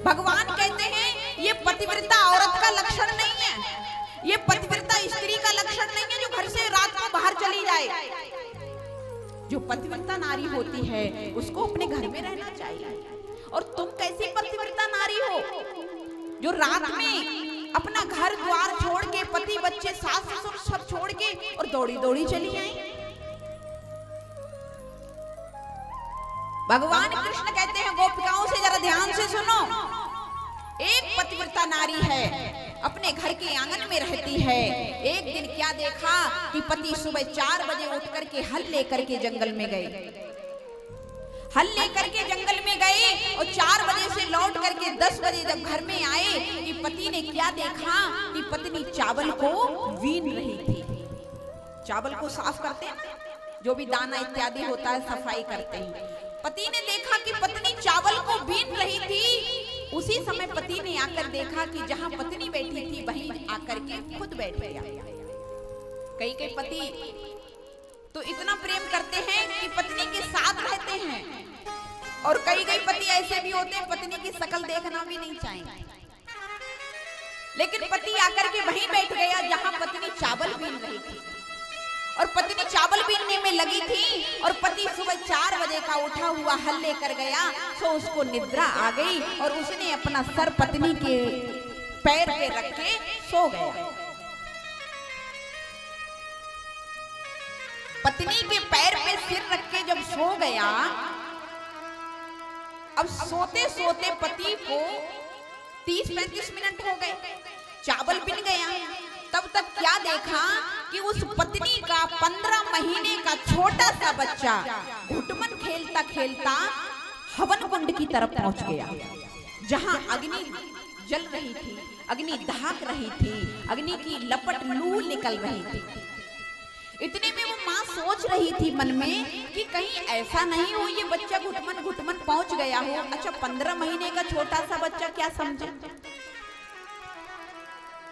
भगवान कहते हैं ये पतिव्रता औरत का लक्षण नहीं है, ये पतिव्रता स्त्री का लक्षण नहीं है जो घर से रात को बाहर चली जाए। जो पतिव्रता नारी होती है उसको अपने घर में रहना चाहिए। और तुम कैसी पतिव्रता नारी हो जो रात में अपना घर द्वार छोड़ के, पति बच्चे सास ससुर सब छोड़ के और दौड़ी दौड़ी चली आई। भगवान कृष्ण कहते हैं गोपिकाओं से जरा ध्यान से सुनो, एक पतिव्रता नारी है, अपने घर के आंगन में रहती है। एक दिन क्या देखा कि पति सुबह 4 बजे उठ करके हल लेकर के जंगल में गए। हल लेकर के जंगल में गए और 4 बजे से लौट करके 10 बजे जब घर में आए कि पति ने क्या देखा कि पत्नी चावल को बीन रही थी। चावल को साफ करते हैं, जो भी दाना इत्यादि होता है सफाई करते हैं। पति ने देखा कि पत्नी चावल को बीन रही थी। उसी समय पति ने आकर देखा कि जहां पत्नी बैठी थी वहीं आकर के खुद बैठ गया। कई पति तो इतना प्रेम करते हैं कि पत्नी के साथ रहते हैं, और कई पति ऐसे भी होते हैं पत्नी की शक्ल देखना भी नहीं चाहेंगे। लेकिन पति आकर के वहीं बैठ गया जहां पत्नी चावल बीन रही थी, और पत्नी चावल बीनने में लगी थी। और पति सुबह 4 बजे का उठा हुआ हल लेकर गया, तो उसको निद्रा आ गई और उसने अपना सर पत्नी के पैर पे रख के सो गया। पत्नी के पैर पे सिर रख के जब सो गया, अब सोते सोते पति को 30-35 मिनट हो गए, चावल बिन गया। तब तक क्या देखा कि उस पत्नी का 15 महीने का छोटा सा बच्चा घुटमन खेलता खेलता हवन कुंड की तरफ पहुंच गया, जहां अग्नि जल रही थी, अग्नि दहक रही थी, अग्नि की लपट लू निकल रही थी। इतने में वो माँ सोच रही थी मन में कि कहीं ऐसा नहीं हो ये बच्चा घुटमन घुटमन पहुंच गया हो। अच्छा, 15 महीने का छोटा सा बच्चा क्या समझे।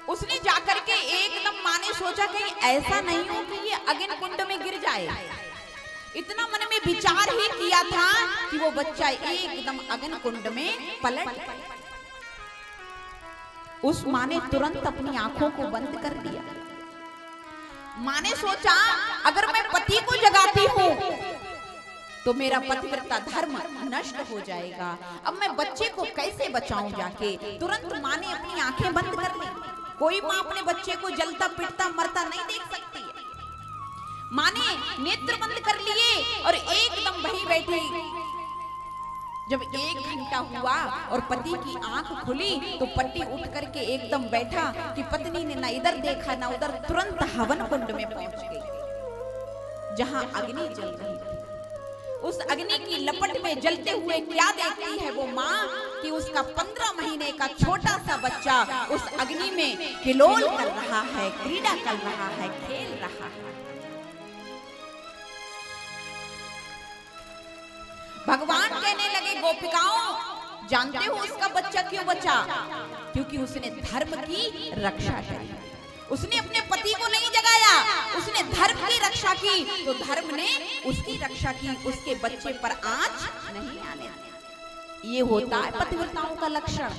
उसने जाकर के एकदम माँ ने सोचा कहीं ऐसा नहीं हो कि ये अग्नि कुंड में गिर जाए। इतना मन में विचार ही किया था कि वो बच्चा एकदम अग्नि कुंड में पलट। उस माँ ने तुरंत अपनी आंखों को बंद कर दिया। माँ ने सोचा अगर मैं पति को जगाती हूँ तो मेरा पतिव्रता धर्म नष्ट हो जाएगा। अब मैं बच्चे को कैसे बचाऊं जाके। तुरंत माँ ने अपनी आंखें बंद कर ली। कोई माँ अपने बच्चे को जलता पिटता मरता नहीं देख सकती है। माँ ने नेत्र बंद कर लिए और एकदम वहीं बैठी। जब 1 घंटा हुआ और पति की आंख खुली तो पति उठ करके एकदम बैठा कि पत्नी ने ना इधर देखा ना उधर, तुरंत हवन कुंड में पहुंच गई जहां अग्नि जल रही थी। उस अग्नि की लपट में जलते हुए क्या देखती है वो माँ कि उसका 15 महीने का छोटा सा बच्चा उस अग्नि में किलोल कर रहा है, क्रीड़ा कर रहा है, खेल रहा है। भगवान कहने लगे गोपिकाओं, जानते हो उसका बच्चा क्यों बचा? क्योंकि उसने धर्म की रक्षा की। उसने अपने पति को नहीं जगाया, उसने धर्म की रक्षा की, तो धर्म ने उसकी रक्षा की, उसके बच्चे पर आंच नहीं आने दिया। ये होता है पतिव्रताओं का लक्षण।